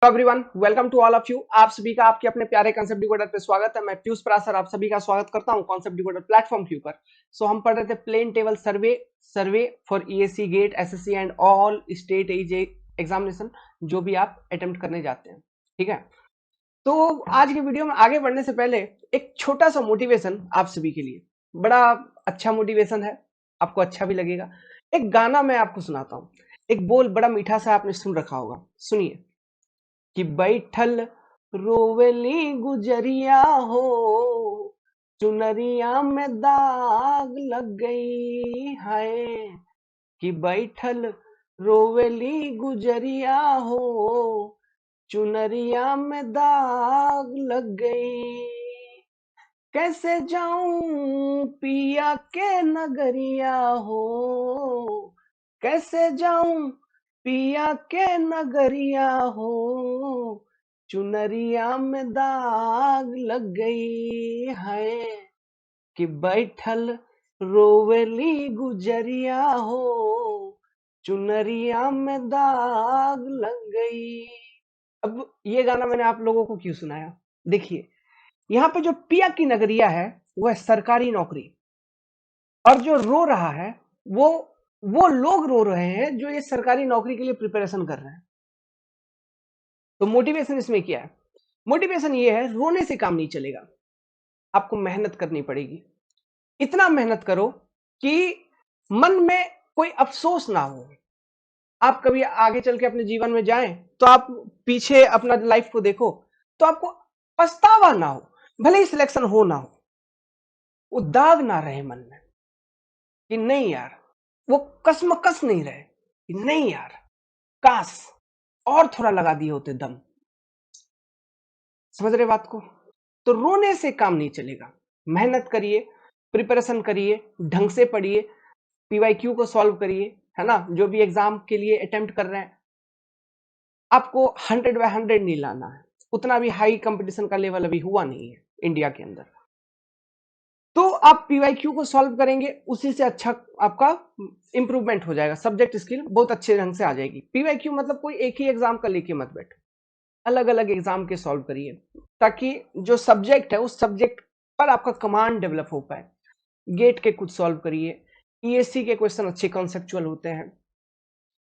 Everyone, welcome to all of you. आप सभी का आपके अपने प्यारे कॉन्सेप्ट डिकोडर पे स्वागत है। मैं पीयूष परासर आप सभी का स्वागत करता हूं कॉन्सेप्ट डिकोडर प्लेटफॉर्म के ऊपर। हम पढ़ रहे थे plane table survey for ESC GATE SSC and all state examination जो भी आप अटेम्प्ट करने जाते हैं। ठीक है, तो आज की वीडियो में आगे बढ़ने से पहले एक छोटा सा मोटिवेशन आप सभी के लिए, बड़ा अच्छा मोटिवेशन है, आपको अच्छा भी लगेगा। एक गाना मैं आपको सुनाता हूँ। एक बोल बड़ा मीठा सा आपने सुन रखा होगा, सुनिए कि बैठल रोवेली गुजरिया हो, चुनरिया में दाग लग गई है। कि बैठल रोवेली गुजरिया हो, चुनरिया में दाग लग गई। कैसे जाऊं पिया के नगरिया हो, कैसे जाऊं पिया के नगरिया हो, चुनरिया में दाग लग गई है। कि बैठल रोवेली गुजरिया हो, चुनरिया में दाग लग गई। अब ये गाना मैंने आप लोगों को क्यों सुनाया? देखिए, यहाँ पे जो पिया की नगरिया है वो है सरकारी नौकरी, और जो रो रहा है वो वो लोग रो रहे हैं जो ये सरकारी नौकरी के लिए प्रिपरेशन कर रहे हैं। तो मोटिवेशन इसमें क्या है? मोटिवेशन ये है, रोने से काम नहीं चलेगा, आपको मेहनत करनी पड़ेगी। इतना मेहनत करो कि मन में कोई अफसोस ना हो। आप कभी आगे चल के अपने जीवन में जाएं तो आप पीछे अपना लाइफ को देखो तो आपको पछतावा ना हो, भले ही सिलेक्शन हो ना हो, वो दाग ना रहे मन में कि नहीं यार, वो कसमकस नहीं रहे कि नहीं यार, काश और थोड़ा लगा दिए होते दम। समझ रहे बात को? तो रोने से काम नहीं चलेगा। मेहनत करिए, प्रिपरेशन करिए, ढंग से पढ़िए, पीवाईक्यू को सॉल्व करिए, है ना। जो भी एग्जाम के लिए अटेम्प्ट कर रहे हैं, आपको 100/100 नहीं लाना है। उतना भी हाई कंपटीशन का लेवल अभी हुआ नहीं है इंडिया के अंदर। तो आप पीवाईक्यू को सॉल्व करेंगे, उसी से अच्छा आपका इंप्रूवमेंट हो जाएगा, सब्जेक्ट स्किल बहुत अच्छे ढंग से आ जाएगी। पीवाईक्यू मतलब कोई एक ही एग्जाम का लेके मत बैठो, अलग अलग एग्जाम के सॉल्व करिए, ताकि जो सब्जेक्ट है उस सब्जेक्ट पर आपका कमांड डेवलप हो पाए। गेट के कुछ सॉल्व करिए, ईएससी के क्वेश्चन अच्छे कॉन्सेप्चुअल होते हैं,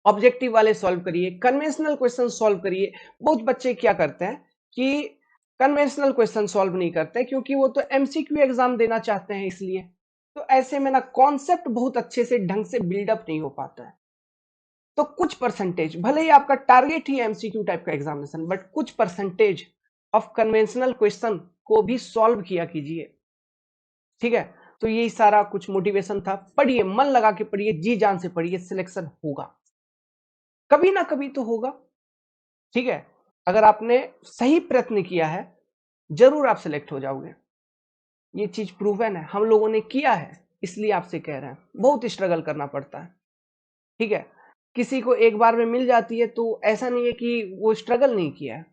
ऑब्जेक्टिव वाले सॉल्व करिए, कन्वेंशनल क्वेश्चन सॉल्व करिए। बहुत बच्चे क्या करते हैं कि कन्वेंशनल क्वेश्चन सॉल्व नहीं करते क्योंकि वो तो एमसीक्यू एग्जाम देना चाहते हैं, इसलिए। तो ऐसे में ना कॉन्सेप्ट बहुत अच्छे से ढंग से बिल्डअप नहीं हो पाता है। तो कुछ परसेंटेज, भले ही आपका टारगेट ही एमसीक्यू टाइप का एग्जामिनेशन, बट कुछ परसेंटेज ऑफ कन्वेंशनल क्वेश्चन को भी सॉल्व किया कीजिए। ठीक है, तो यही सारा कुछ मोटिवेशन था। पढ़िए, मन लगा के पढ़िए, जी जान से पढ़िए, सिलेक्शन होगा, कभी ना कभी तो होगा। ठीक है, अगर आपने सही प्रयत्न किया है जरूर आप सिलेक्ट हो जाओगे। ये चीज प्रूवन है, हम लोगों ने किया है, इसलिए आपसे कह रहे हैं। बहुत स्ट्रगल करना पड़ता है। ठीक है, किसी को एक बार में मिल जाती है तो ऐसा नहीं है कि वो स्ट्रगल नहीं किया है,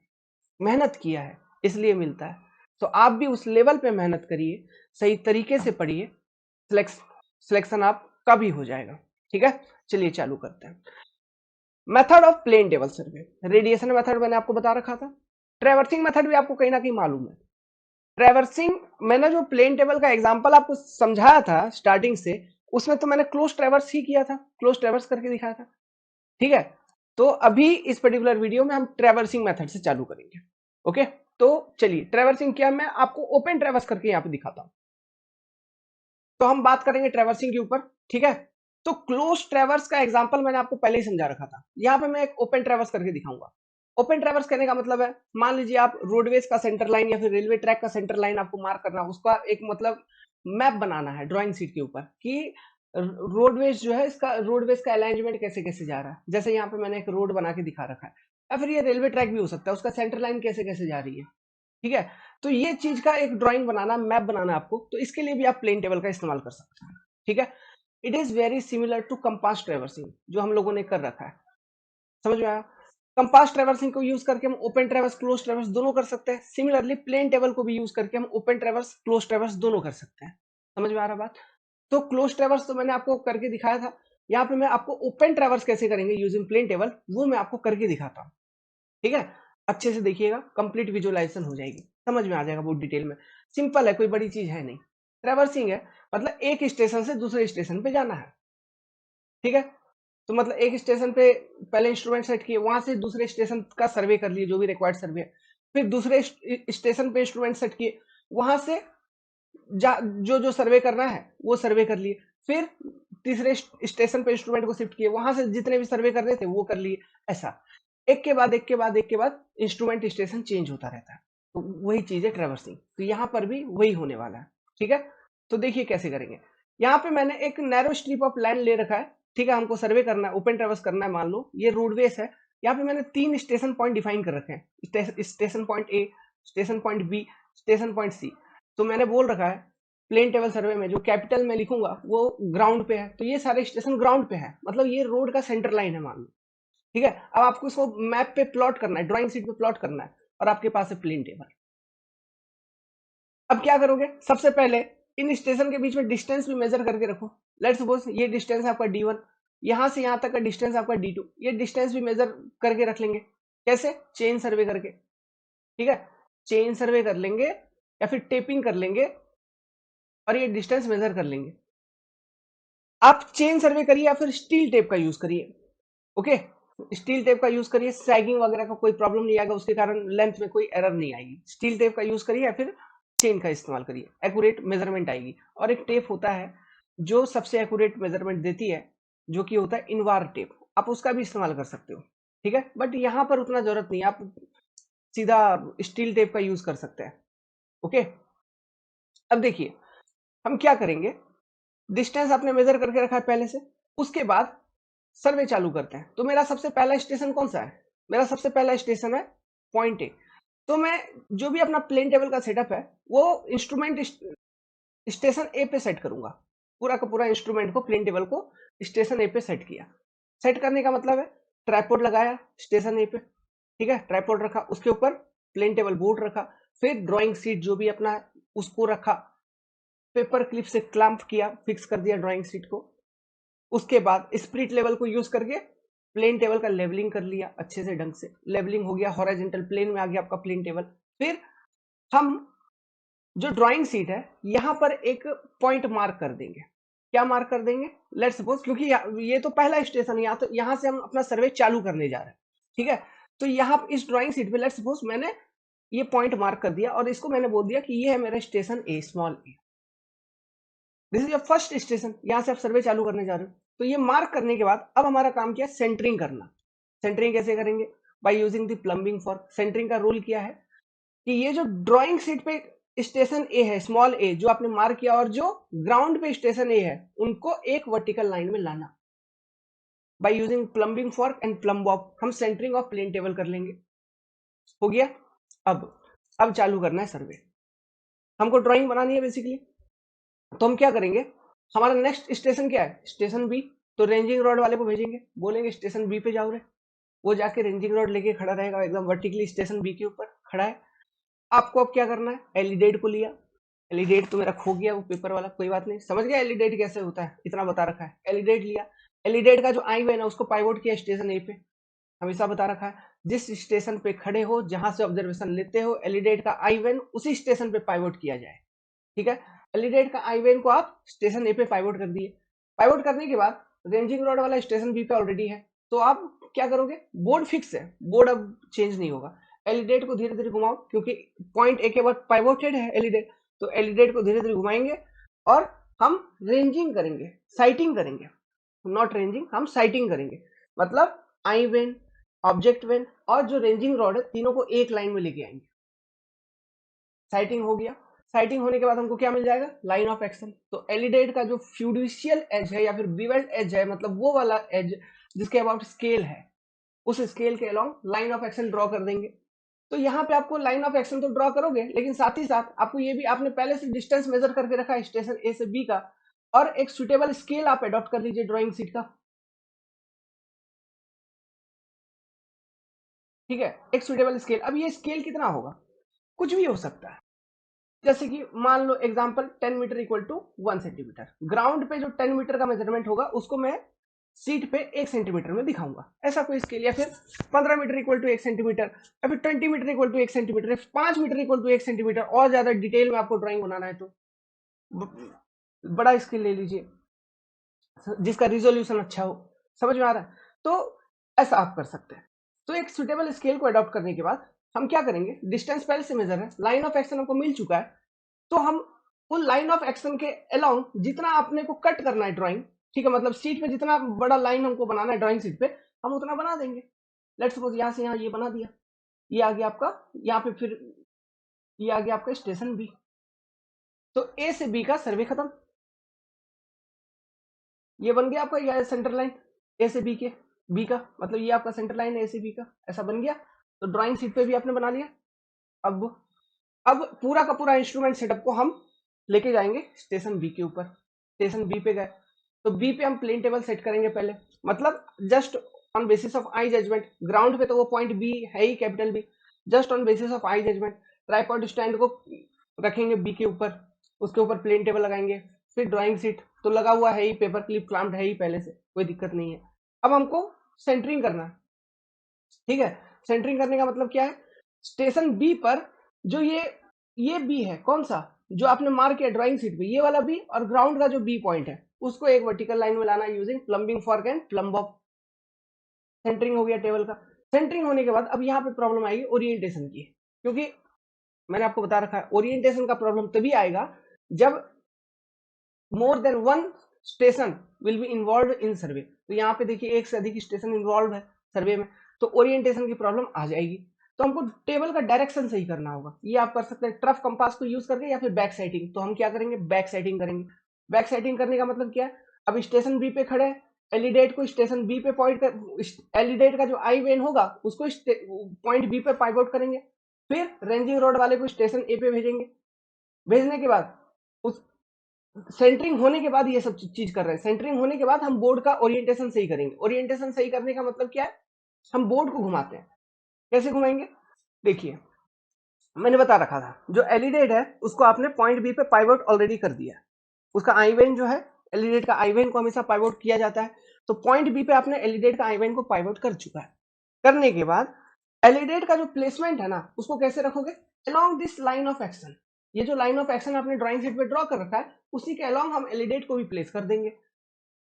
मेहनत किया है इसलिए मिलता है। तो आप भी उस लेवल पे मेहनत करिए, सही तरीके से पढ़िए, सिलेक्शन आपका भी हो जाएगा। ठीक है, चलिए चालू करते हैं। Method of plane table survey. Radiation method मैंने आपको बता रखा था, ट्रेवर्सिंग मेथड भी आपको कहीं ना कहीं मालूम है। ट्रेवर्सिंग, मैंने जो प्लेन टेबल का एग्जांपल आपको समझाया था स्टार्टिंग से, उसमें तो मैंने क्लोज ट्रेवर्स ही किया था, क्लोज ट्रेवर्स करके दिखाया था। ठीक है, तो अभी इस पर्टिकुलर वीडियो में हम ट्रेवर्सिंग मेथड से चालू करेंगे। ओके, तो चलिए, ट्रेवर्सिंग क्या, मैं आपको ओपन ट्रेवर्स करके यहाँ पे दिखाता हूँ। तो हम बात करेंगे ट्रेवर्सिंग के ऊपर। ठीक है, तो क्लोज ट्रेवर्स का एग्जांपल मैंने आपको पहले ही समझा रखा था, यहाँ पे मैं एक ओपन ट्रेवर्स करके दिखाऊंगा। ओपन ट्रेवर्स कहने का मतलब है, मान लीजिए आप रोडवेज का सेंटर लाइन या फिर रेलवे ट्रैक का सेंटर लाइन आपको मार्क करना, उसका एक मतलब मैप बनाना है ड्राइंग शीट के ऊपर कि रोडवेज जो है, इसका रोडवेज का अलाइनमेंट कैसे कैसे जा रहा है। जैसे यहाँ पे मैंने एक रोड बना के दिखा रखा है, या फिर ये रेलवे ट्रैक भी हो सकता है, उसका सेंटर लाइन कैसे कैसे जा रही है। ठीक है, तो ये चीज का एक ड्राइंग बनाना, मैप बनाना आपको, तो इसके लिए भी आप प्लेन टेबल का इस्तेमाल कर सकते हैं। ठीक है, it is very similar to compass traversing जो हम लोगों ने कर रखा है। समझ में आया? कंपास ट्रेवर्सिंग को यूज करके हम ओपन ट्रेवर्स क्लोज ट्रेवर्स दोनों कर सकते हैं। सिमिलरली प्लेन टेबल को भी यूज करके हम ओपन ट्रेवर्स क्लोज ट्रेवर्स दोनों कर सकते हैं। समझ में आ रहा बात? तो क्लोज ट्रेवर्स तो मैंने आपको करके दिखाया था, यहाँ पे मैं आपको ओपन ट्रेवर्स कैसे करेंगे यूजिंग प्लेन टेबल, वो मैं आपको करके दिखाता हूँ। ठीक है, अच्छे से देखिएगा, कंप्लीट विजुअलाइजेशन हो जाएगी, समझ में आ जाएगा बहुत डिटेल में। सिंपल है, कोई बड़ी चीज है नहीं। ट्रैवर्सिंग है मतलब एक स्टेशन से दूसरे स्टेशन पे जाना है, ठीक है। तो मतलब एक स्टेशन पे पहले इंस्ट्रूमेंट सेट किए, वहां से दूसरे स्टेशन का सर्वे कर लिए, जो भी रिक्वायर्ड सर्वे है, फिर दूसरे स्टेशन पे इंस्ट्रूमेंट सेट किए, वहां से जो जो सर्वे करना है वो सर्वे कर लिए, फिर तीसरे स्टेशन पे इंस्ट्रूमेंट को शिफ्ट किए, वहां से जितने भी सर्वे करने थे वो कर लिए। ऐसा एक के बाद एक के बाद एक के बाद इंस्ट्रूमेंट स्टेशन चेंज होता रहता है। तो वही चीज है ट्रैवर्सिंग, तो यहाँ पर भी वही होने वाला है, ठीक है। तो देखिए कैसे करेंगे। यहाँ पे मैंने एक नैरो स्ट्रिप ऑफ लैंड ले रखा है, ठीक है। हमको सर्वे करना है, ओपन ट्रैवर्स करना है, मान लो ये रोडवेज है। यहाँ पे मैंने 3 स्टेशन पॉइंट डिफाइन कर रखे हैं, station point A, station point B, station point C. तो मैंने बोल रखा है प्लेन टेबल सर्वे में जो कैपिटल में लिखूंगा वो ग्राउंड पे है, तो ये सारे स्टेशन ग्राउंड पे है, मतलब ये रोड का सेंटर लाइन है मान लो, ठीक है। अब आपको इसको मैप पे प्लॉट करना है, ड्राइंग शीट पे प्लॉट करना है, और आपके पास है प्लेन टेबल। अब क्या करोगे, सबसे पहले इन स्टेशन के बीच में डिस्टेंस भी मेजर करके रखो। लेट्स सपोज ये डिस्टेंस है आपका D1, यहां से यहां तक का डिस्टेंस आपका D2, ये डिस्टेंस भी मेजर करके रख लेंगे। कैसे, चेन सर्वे करके, ठीक है। चेन सर्वे कर लेंगे या फिर टेपिंग कर लेंगे और ये डिस्टेंस मेजर कर लेंगे। आप चेन सर्वे करिए या फिर स्टील टेप का यूज करिए, ओके। स्टील टेप का यूज करिए, सैगिंग वगैरह का कोई प्रॉब्लम नहीं आएगा, उसके कारण लेंथ में कोई एरर नहीं आएगी। स्टील टेप का यूज करिए या फिर चेन का इस्तेमाल करिए, एक्यूरेट मेजरमेंट आएगी। और एक टेप होता है जो सबसे एक्यूरेट मेजरमेंट देती है, जो कि होता है इनवार टेप, आप उसका भी इस्तेमाल कर सकते हो, ठीक है। बट यहाँ पर उतना जरूरत नहीं, आप सीधा स्टील टेप का यूज कर सकते हैं, ओके। अब देखिए हम क्या करेंगे, डिस्टेंस आपने मेजर करके रखा है पहले से, उसके बाद सर्वे चालू करते हैं। तो मेरा सबसे पहला स्टेशन कौन सा है, मेरा सबसे पहला स्टेशन है पॉइंट ए। तो मैं जो भी अपना प्लेन टेबल का सेटअप है वो इंस्ट्रूमेंट स्टेशन ए पे सेट करूंगा। पूरा का पूरा इंस्ट्रूमेंट को, प्लेन टेबल को स्टेशन ए पे सेट किया। सेट करने का मतलब है ट्राइपॉड लगाया स्टेशन ए पे, ठीक है। ट्राइपॉड रखा, उसके ऊपर प्लेन टेबल बोर्ड रखा, फिर ड्राइंग सीट जो भी अपना है उसको रखा, पेपर क्लिप से क्लैंप किया, फिक्स कर दिया ड्राइंग सीट को। उसके बाद स्प्लिट लेवल को यूज करके प्लेन टेबल का लेवलिंग कर लिया अच्छे से, ढंग से लेवलिंग हो गया, हॉरिजॉन्टल प्लेन में आ गया आपका प्लेन टेबल। फिर हम जो ड्राइंग सीट है यहां पर एक पॉइंट मार्क कर देंगे। क्या मार्क कर देंगे, लेट्स सपोज, क्योंकि ये तो पहला स्टेशन है, तो यहां से हम अपना सर्वे चालू करने जा रहे हैं, ठीक है। तो यहां इस ड्राइंग सीट पे लेट्स सपोज मैंने ये पॉइंट मार्क कर दिया और इसको मैंने बोल दिया कि ये है मेरा station A, small A. This is your first station, यहां से आप सर्वे चालू करने जा रहे हो। तो ये मार्क करने के बाद अब हमारा काम क्या है, सेंटरिंग करना। सेंटरिंग कैसे करेंगे, by using the plumbing fork. Centering का रूल क्या है कि ये जो ड्राइंग शीट पे स्टेशन ए है, स्मॉल ए जो आपने मार्क किया, और जो ग्राउंड पे स्टेशन ए है, उनको एक वर्टिकल लाइन में लाना। By using plumbing fork and plum Bob हम सेंटरिंग ऑफ प्लेन टेबल कर लेंगे। हो गया। अब अब चालू करना है सर्वे। हमको ड्राइंग बनानी है बेसिकली, तो हम क्या करेंगे, हमारा नेक्स्ट स्टेशन क्या है, स्टेशन बी। तो रेंजिंग रॉड वाले को भेजेंगे, बोलेंगे स्टेशन बी पे जाओ रे। वो जाके रेंजिंग रॉड लेके खड़ा रहेगा एकदम वर्टिकली स्टेशन बी के ऊपर खड़ा है। आपको अब क्या करना है, एलिडेट को लिया। एलिडेट तो मेरा खो गया वो पेपर वाला, कोई बात नहीं, समझ गया एलिडेट कैसे होता है, इतना बता रखा है। एलिडेट लिया, एलिडेट का जो आई वे ना उसको पाइवोट किया स्टेशन ए पे, हमेशा बता रखा है। जिस स्टेशन पे खड़े हो, जहां से ऑब्जर्वेशन लेते हो, एलिडेट का आई वेन उसी स्टेशन पे पाइवोट किया जाए, ठीक है। एलिडेट का आई वेन को आप स्टेशन ए पे पाइवोट कर दिए। पाइवोट करने के बाद रेंजिंग रॉड वाला स्टेशन बी पे ऑलरेडी है, तो आप क्या करोगे, बोर्ड फिक्स है, बोर्ड अब चेंज नहीं होगा। एलिडेट को धीरे धीरे घुमाओ, क्योंकि पॉइंट ए के बाद पाइवोटेड है एलिडेट, तो एलिडेट को धीरे धीरे घुमाएंगे और हम रेंजिंग करेंगे, साइटिंग करेंगे, नॉट रेंजिंग, हम साइटिंग करेंगे। मतलब आई वेन, ऑब्जेक्ट वेन और जो रेंजिंग रॉड है, तीनों को एक लाइन में लेके आएंगे। साइटिंग हो गया। साइटिंग होने के बाद हमको क्या मिल जाएगा, लाइन ऑफ एक्शन। तो एलिडेट का जो फ्यूडिशियल एज है या फिर बीवेल्ड एज है, मतलब वो वाला एज जिसके अबाउट स्केल है, उस स्केल के along line of action draw कर देंगे। तो यहाँ पे आपको लाइन ऑफ एक्शन तो ड्रॉ करोगे, लेकिन साथ ही साथ आपको ये भी, आपने पहले से डिस्टेंस मेजर करके रखा है स्टेशन ए से बी का, और एक सुटेबल स्केल आप अडॉप्ट कर लीजिए ड्रॉइंग सीट का, ठीक है। एक सुटेबल स्केल, अब ये स्केल कितना होगा, कुछ भी हो सकता है। जैसे कि मान लो example 10 metre equal to 1 centimetre, ground पे जो 10 मीटर का मेजरमेंट होगा उसको मैं सीट पे 1 सेंटीमीटर में दिखाऊंगा, ऐसा कोई स्केल, या फिर 15 मीटर इक्वल टू 1 सेंटीमीटर, या फिर 20 metre equal to 1 centimetre, 5 metre equal to 1 centimetre, और ज्यादा डिटेल में आपको ड्राइंग बनाना है तो बड़ा स्केल ले लीजिए जिसका रिजोल्यूशन अच्छा हो। समझ में आ रहा है? तो ऐसा आप कर सकते हैं। तो एक सुटेबल स्केल को अडॉप्ट करने के बाद हम क्या करेंगे, डिस्टेंस पहले से मेजर है, लाइन ऑफ एक्शन हमको मिल चुका है, तो हम उन लाइन ऑफ एक्शन के अलोंग जितना आपने को कट करना है ड्राइंग, ठीक है, मतलब शीट पे जितना बड़ा लाइन हमको बनाना है ड्राइंग शीट पे, हम उतना बना देंगे। लेट्स सपोज यहाँ से यहाँ ये बना दिया, ये आ गया आपका यहाँ पे, फिर ये आ गया आपका स्टेशन बी। तो ए से बी का सर्वे खत्म, ये बन गया आपका ये सेंटर लाइन ए से बी के, बी का मतलब ये आपका सेंटर लाइन है ए से बी का, ऐसा बन गया। तो ड्राइंग शीट पे भी आपने बना लिया। अब पूरा का पूरा इंस्ट्रूमेंट सेटअप को हम लेके जाएंगे स्टेशन बी के ऊपर। स्टेशन बी पे गए तो बी पे हम प्लेन टेबल सेट करेंगे पहले, मतलब just on basis of eye judgement. Ground पे तो वो पॉइंट बी है ही, capital B. Just on basis of eye judgement tripod stand को रखेंगे बी के ऊपर, उसके ऊपर प्लेन टेबल लगाएंगे। फिर ड्राइंग सीट तो लगा हुआ है ही, पेपर क्लिप क्लैम्प्ड है ही पहले से, कोई दिक्कत नहीं है। अब हमको सेंटरिंग करना है, ठीक है। सेंटरिंग करने का मतलब क्या है, स्टेशन बी पर जो ये बी है, कौन सा जो आपने मार्क किया ड्राइंग शीट पे, ये वाला बी, और ग्राउंड का जो बी पॉइंट है उसको एक वर्टिकल लाइन में लाना using plumbing fork and plumb bob. Centering हो गया टेबल का। सेंटरिंग होने के बाद अब यहाँ पे प्रॉब्लम आएगी ओरिएंटेशन की, क्योंकि मैंने आपको बता रखा है ओरिएंटेशन का प्रॉब्लम तभी आएगा जब more than one station will be involve in survey. तो यहाँ पे देखिए एक से अधिक स्टेशन इन्वॉल्व है सर्वे में, तो ओरिएंटेशन की प्रॉब्लम आ जाएगी। तो हमको टेबल का डायरेक्शन सही करना होगा। ये आप कर सकते हैं ट्रफ कंपास को यूज करके या फिर बैक साइटिंग। तो हम क्या करेंगे, बैक साइटिंग करेंगे। बैक साइटिंग करने का मतलब क्या है, अब स्टेशन बी पे खड़े हैं, एलिडेट को स्टेशन बी पे पॉइंट कर, एलिडेट का जो आई वेन होगा उसको पॉइंट बी पे पाइवोट करेंगे। फिर रेंजिंग रोड वाले को स्टेशन ए पे भेजेंगे। भेजने के बाद उस सेंटरिंग होने के बाद ये सब चीज कर रहे हैं। सेंटरिंग होने के बाद हम बोर्ड का ओरिएंटेशन सही करेंगे। ओरिएंटेशन सही करने का मतलब क्या है, हम बोर्ड को घुमाते हैं। कैसे घुमाएंगे, देखिए मैंने बता रखा था, जो एलिडेट है उसको आपने पॉइंट बी पे पाइवोट ऑलरेडी कर दिया। उसका आईवेन जो है, एलिडेट का आईवेन को हमेशा पाइवोट किया जाता है, तो पॉइंट बी पे आपने एलिडेट का आईवेन को पाइवोट कर चुका है। करने के बाद एलिडेट का जो प्लेसमेंट है ना, उसको कैसे रखोगे, along this line of action. ये जो लाइन ऑफ एक्शन आपने ड्राइंग शीट पे ड्रॉ कर रखा है, उसी के अलोंग हम एलिडेट को भी प्लेस कर देंगे।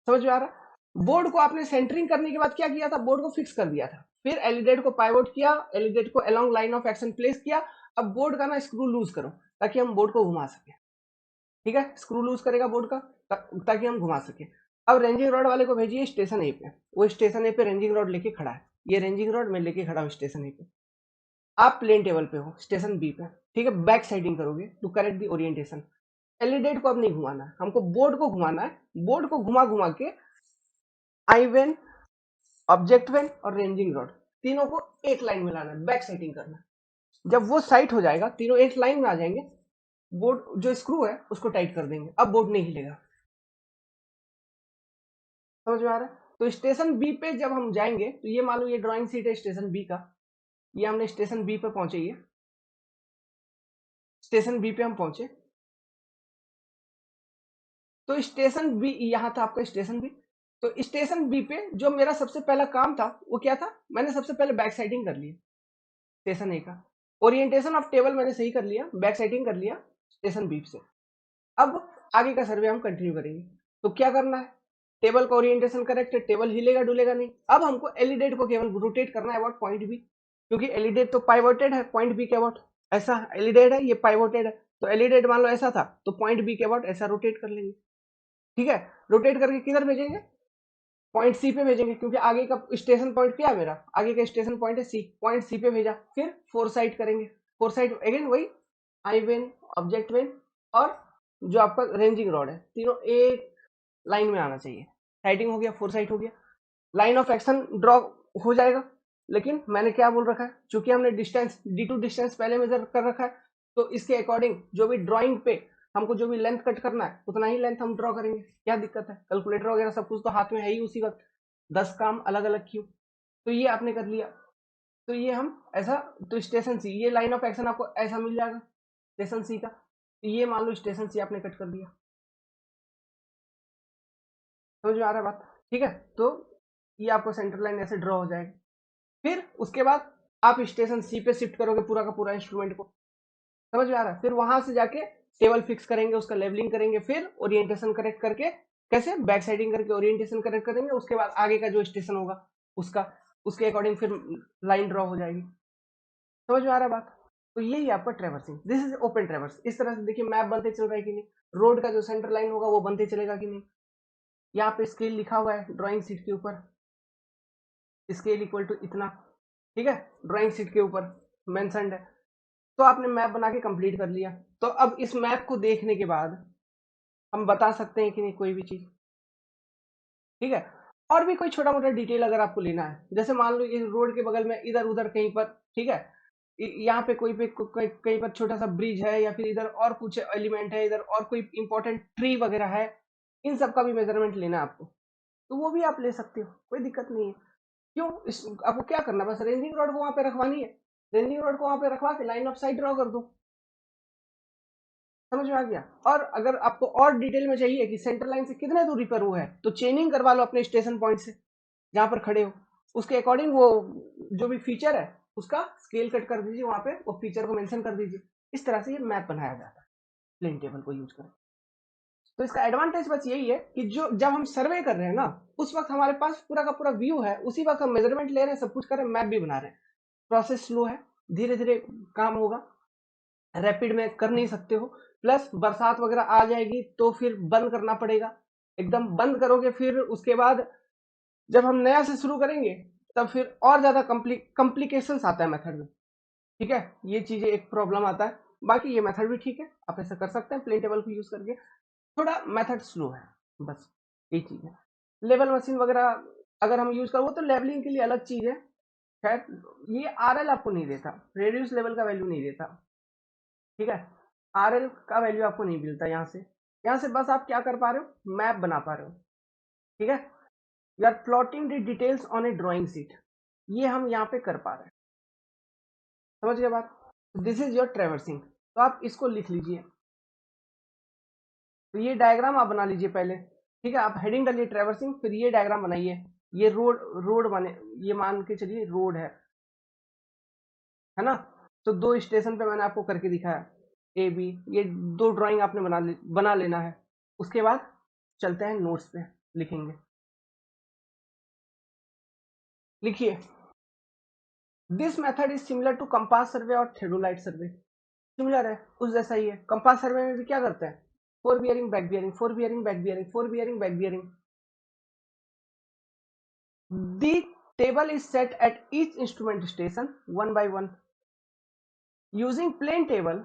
समझ में आ रहा है? बोर्ड को आपने सेंटरिंग करने के बाद क्या किया था, बोर्ड को फिक्स कर दिया था, फिर एलिडेट को पाइवोट किया, एलिडेट को along line of action place किया। अब बोर्ड का ना स्क्रू लूज करो ताकि हम बोर्ड को घुमा सके, ठीक है। स्क्रू लूज करेगा बोर्ड का ताकि हम घुमा सके। अब रेंजिंग रॉड वाले को भेजिए स्टेशन ए पे। वो स्टेशन ए पे रेंजिंग रॉड लेके खड़ा है, ये रेंजिंग रॉड मैं लेके खड़ा हूँ स्टेशन ए पे। आप प्लेन टेबल पे हो स्टेशन बी पे, ठीक है। बैक साइडिंग करोगे to correct the orientation. Alidade को अब नहीं घुमाना है, हमको बोर्ड को घुमाना है। बोर्ड को घुमा घुमा के आई वेन, ऑब्जेक्ट वेन और रेंजिंग रॉड तीनों को एक लाइन में लाना है, बैक साइटिंग करना है। जब वो साइट हो जाएगा, तीनों एक लाइन में आ जाएंगे, बोर्ड जो स्क्रू है उसको टाइट कर देंगे, अब बोर्ड नहीं हिलेगा। समझ में आ रहा है? तो स्टेशन बी पे जब हम जाएंगे, तो ये मान लो ये ड्राइंग सीट है स्टेशन बी का, ये हमने स्टेशन बी पे पहुंचे, ये स्टेशन बी पे हम पहुंचे। तो स्टेशन बी यहाँ था आपका स्टेशन बी। तो स्टेशन बी पे जो मेरा सबसे पहला काम था वो क्या था, मैंने सबसे पहले बैक साइटिंग कर लिया स्टेशन ए का। ओरिएंटेशन ऑफ टेबल मैंने सही कर लिया, बैक साइटिंग कर लिया स्टेशन बी से। अब आगे का सर्वे हम कंटिन्यू करेंगे। तो क्या करना है, टेबल का ओरिएंटेशन करेक्ट है, टेबल हिलेगा डुलेगा नहीं। अब हमको एलिडेट को केवल रोटेट करना है अबाउट पॉइंट बी, क्योंकि एलिडेट तो पाइवोटेड है पॉइंट बी के अबाउट। ऐसा एलिडेट है, ये पाइवोटेड है, तो एलिडेट मान लो ऐसा था, तो पॉइंट बी के अबाउट ऐसा रोटेट कर लेंगे, ठीक है। रोटेट करके किधर भेजेंगे, पॉइंट सी पे भेजेंगे, क्योंकि आगे का स्टेशन पॉइंट क्या है मेरा, आगे का स्टेशन पॉइंट है सी। पॉइंट सी पे भेजा, फिर फोर साइड करेंगे। फोर साइड अगेन वही आई वेन, ऑब्जेक्ट वेन और जो आपका रेंजिंग रॉड है, तीनों एक लाइन में आना चाहिए। साइटिंग हो गया, फोर साइड हो गया, लाइन ऑफ एक्शन ड्रॉ हो जाएगा। लेकिन मैंने क्या बोल रखा है, चूंकि हमने डिस्टेंस D2 डिस्टेंस पहले मेजर कर रखा है, तो इसके अकॉर्डिंग जो भी ड्राइंग पे हमको जो भी लेंथ कट करना है उतना ही लेंथ हम ड्रॉ करेंगे। क्या दिक्कत है, कैलकुलेटर वगैरह सब कुछ तो हाथ में है ही उसी वक्त, 10 काम अलग अलग क्यों। तो ये आपने कर लिया। तो ये हम ऐसा, तो स्टेशन सी, ये लाइन ऑफ एक्शन आपको ऐसा मिल जाएगा स्टेशन सी का। तो ये मान लो स्टेशन सी आपने कट कर दिया। समझ में आ रहा है बात, ठीक है, तो ये आपको सेंटर लाइन ऐसे ड्रॉ हो जाएगी। फिर उसके बाद आप स्टेशन सी पे शिफ्ट करोगे पूरा का पूरा इंस्ट्रूमेंट को, समझ में आ रहा है। फिर वहां से जाके टेबल फिक्स करेंगे, उसका लेवलिंग करेंगे, फिर ओरिएंटेशन करेक्ट करके, कैसे बैक साइडिंग करके ओरिएंटेशन करेक्ट करेंगे, उसके बाद आगे का जो स्टेशन होगा उसका, उसके अकॉर्डिंग फिर लाइन ड्रॉ हो जाएगी। समझ में आ रहा है बात। तो यही आपका ट्रेवर्सिंग, दिस इज ओपन ट्रेवर्स। इस तरह से देखिए मैप बनते चल रहा है कि नहीं, रोड का जो सेंटर लाइन होगा वो बनते चलेगा कि नहीं। यहाँ पे स्केल लिखा हुआ है ड्राइंग शीट के ऊपर, स्केल इक्वल टू इतना, ठीक है, ड्राइंग शीट के ऊपर मेंशन्ड है। तो आपने मैप बना के कंप्लीट कर लिया। तो अब इस मैप को देखने के बाद हम बता सकते हैं कि नहीं कोई भी चीज, ठीक है। और भी कोई छोटा मोटा डिटेल अगर आपको लेना है, जैसे मान लो इस रोड के बगल में इधर उधर कहीं पर, ठीक है, यहाँ पे कोई पे कहीं पर छोटा सा ब्रिज है, या फिर इधर और कुछ एलिमेंट है, इधर और कोई इंपॉर्टेंट ट्री वगैरह है, इन सब का भी मेजरमेंट लेना है आपको, तो वो भी आप ले सकते हो, कोई दिक्कत नहीं है। क्यों, आपको क्या करना है, बस रेंजिंग रॉड को वहां पे रखवानी है, रेंजिंग रॉड को वहां पे रखवा के लाइन ऑफ साइट ड्रॉ कर दो। समझ में आ गया। और अगर आपको और डिटेल में चाहिए कि सेंटर लाइन से कितने दूरी पर वो है, तो चेनिंग करवा लो अपने स्टेशन पॉइंट से जहां पर खड़े हो, उसके अकॉर्डिंग वो जो भी फीचर है उसका स्केल कट कर दीजिए, वहां पे वो फीचर को मेंशन कर दीजिए। इस तरह से ये मैप बनाया जाता है प्लेन टेबल को यूज कर। तो इसका एडवांटेज बस यही है कि जो जब हम सर्वे कर रहे हैं ना, उस वक्त हमारे पास पूरा का पूरा व्यू है, उसी वक्त हम मेजरमेंट ले रहे हैं, सब कुछ कर रहे हैं, मैप भी बना रहे हैं। प्रोसेस स्लो है, धीरे धीरे काम होगा, रैपिड में कर नहीं सकते हो। प्लस बरसात वगैरह आ जाएगी तो फिर बंद करना पड़ेगा, एकदम बंद करोगे, फिर उसके बाद जब हम नया से शुरू करेंगे तब फिर और ज्यादा कॉम्प्लिकेशंस आता है मेथड में, ठीक है। ये चीजें एक प्रॉब्लम आता है। बाकी ये मेथड भी ठीक है, आप ऐसा कर सकते हैं प्लेन टेबल को यूज करके। थोड़ा मेथड स्लो है, बस यही चीज है। लेवल मशीन वगैरह अगर हम यूज करो तो लेवलिंग के लिए अलग चीज है। खैर, ये आरएल आपको नहीं देता, रेडियस लेवल का वैल्यू नहीं देता, ठीक है। आरएल का वैल्यू आपको नहीं मिलता यहाँ से बस आप क्या कर पा रहे हो, मैप बना पा रहे हो, ठीक है। You are plotting the details on a drawing sheet, ये हम यहाँ पे कर पा रहे हैं। समझ गए बात। दिस इज योर ट्रेवर्सिंग, तो आप इसको लिख लीजिए। तो ये डायग्राम आप बना लीजिए पहले, ठीक है। आप हेडिंग डालिए ट्रेवर्सिंग, फिर ये डायग्राम बनाइए। ये रोड रोड बने, ये मान के चलिए रोड है ना। तो दो स्टेशन पे मैंने आपको करके दिखाया, ए बी, ये दो ड्राइंग आपने बना लेना है। उसके बाद चलते हैं नोट्स पे, लिखेंगे। लिखिए, this method is similar to compass survey और थेडोलाइट सर्वे। सिमिलर है, उस जैसा ही है। कंपास सर्वे में भी क्या करते हैं, fore bearing back bearing, fore bearing back bearing, fore bearing back bearing. The table is set at each instrument station one by one using plane table.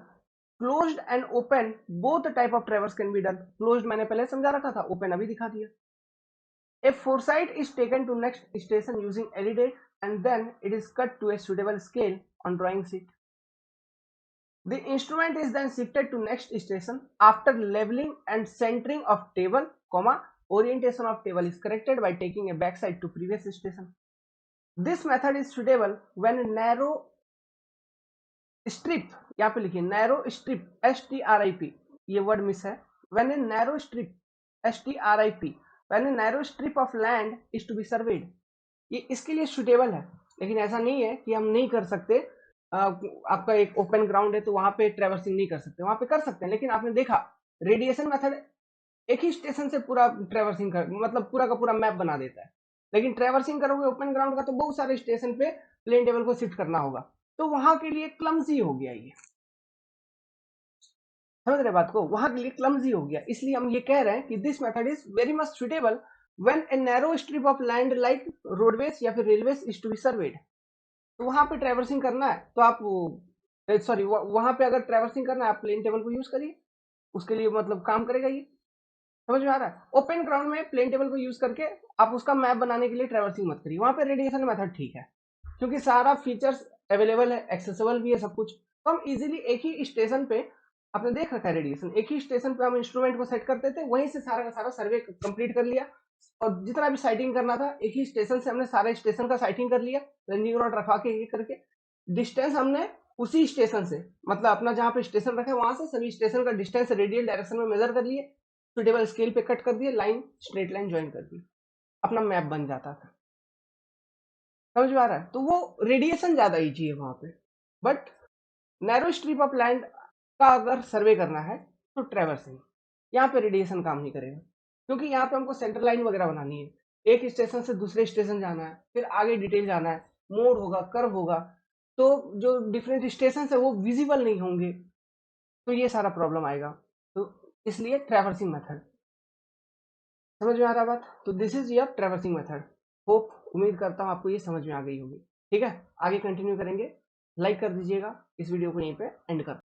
Closed and open both type of traverse can be done. Closed मैंने पहले समझा रखा था, open अभी दिखा दिया। A foresight is taken to next station using any date, and then it is cut to a suitable scale on drawing sheet. The instrument is then shifted to next station after leveling and centering of table, comma, orientation of table is corrected by taking a backside to previous station. This method is suitable when a narrow strip, यहाँ पे लिखिए narrow strip, STRIP, ये word miss है, when a narrow strip, STRIP, when a narrow strip of land is to be surveyed, ये इसके लिए suitable है। लेकिन ऐसा नहीं है कि हम नहीं कर सकते। आपका एक ओपन ग्राउंड है तो वहां पे ट्रेवर्सिंग नहीं कर सकते, वहां पे कर सकते हैं। लेकिन आपने देखा रेडिएशन मेथड एक ही स्टेशन से पूरा ट्रेवर्सिंग कर, मतलब पूरा का पूरा मैप बना देता है। लेकिन ट्रेवर्सिंग करोगे ओपन ग्राउंड का तो बहुत सारे स्टेशन पे प्लेन टेबल को शिफ्ट करना होगा, तो वहां के लिए क्लमजी हो गया ये। समझ रहे बात को, वहां के लिए क्लमजी हो गया, इसलिए हम ये कह रहे हैं कि this method is very much suitable when a narrow strip of land like roadways या फिर railways is to be surveyed. तो वहां पे ट्रेवर्सिंग करना है तो आप, सॉरी, वहां पे अगर ट्रेवर्सिंग करना है आप प्लेन टेबल को यूज करिए, उसके लिए मतलब काम करेगा ये। समझ में आ रहा है। ओपन ग्राउंड में प्लेन टेबल को यूज करके आप उसका मैप बनाने के लिए ट्रेवर्सिंग मत करिए, वहां पे रेडिएशन मेथड ठीक है, क्योंकि सारा फीचर्स अवेलेबल है, एक्सेसिबल भी है सब कुछ। तो हम इजीली एक ही स्टेशन पे, आपने देख रखा है रेडिएशन, एक ही स्टेशन पे हम इंस्ट्रूमेंट को सेट करते थे, वहीं से सारा का सारा सर्वे कंप्लीट कर लिया। और जितना भी साइटिंग करना था एक ही स्टेशन से हमने सारे स्टेशन का साइटिंग कर लिया, रंजिंग रॉड रखवा के ये करके। डिस्टेंस हमने उसी स्टेशन से, मतलब अपना जहाँ पे स्टेशन रखा है वहां से सभी स्टेशन का डिस्टेंस रेडियल डायरेक्शन में मेजर कर लिए, सुटेबल स्केल पे कट कर दिए, लाइन स्ट्रेट लाइन ज्वाइन कर दी। अपना मैप बन जाता था। समझ में आ रहा है? तो वो रेडिएशन ज्यादा ईजी है वहां पे। But narrow strip of land का अगर सर्वे करना है तो ट्रैवर्सिंग, यहाँ पे रेडिएशन काम नहीं करेगा, क्योंकि यहाँ पे हमको सेंटर लाइन वगैरह बनानी है, एक स्टेशन से दूसरे स्टेशन जाना है, फिर आगे डिटेल जाना है, मोड़ होगा, कर्व होगा, तो जो डिफरेंट स्टेशन है वो विजिबल नहीं होंगे, तो ये सारा प्रॉब्लम आएगा। तो इसलिए ट्रैवर्सिंग मेथड। समझ में आ रहा बात? तो this is your traversing method. Hope, उम्मीद करता हूँ आपको ये समझ में आ गई होगी। ठीक है, आगे कंटिन्यू करेंगे। लाइक कर दीजिएगा, इस वीडियो को यहीं पे एंड कर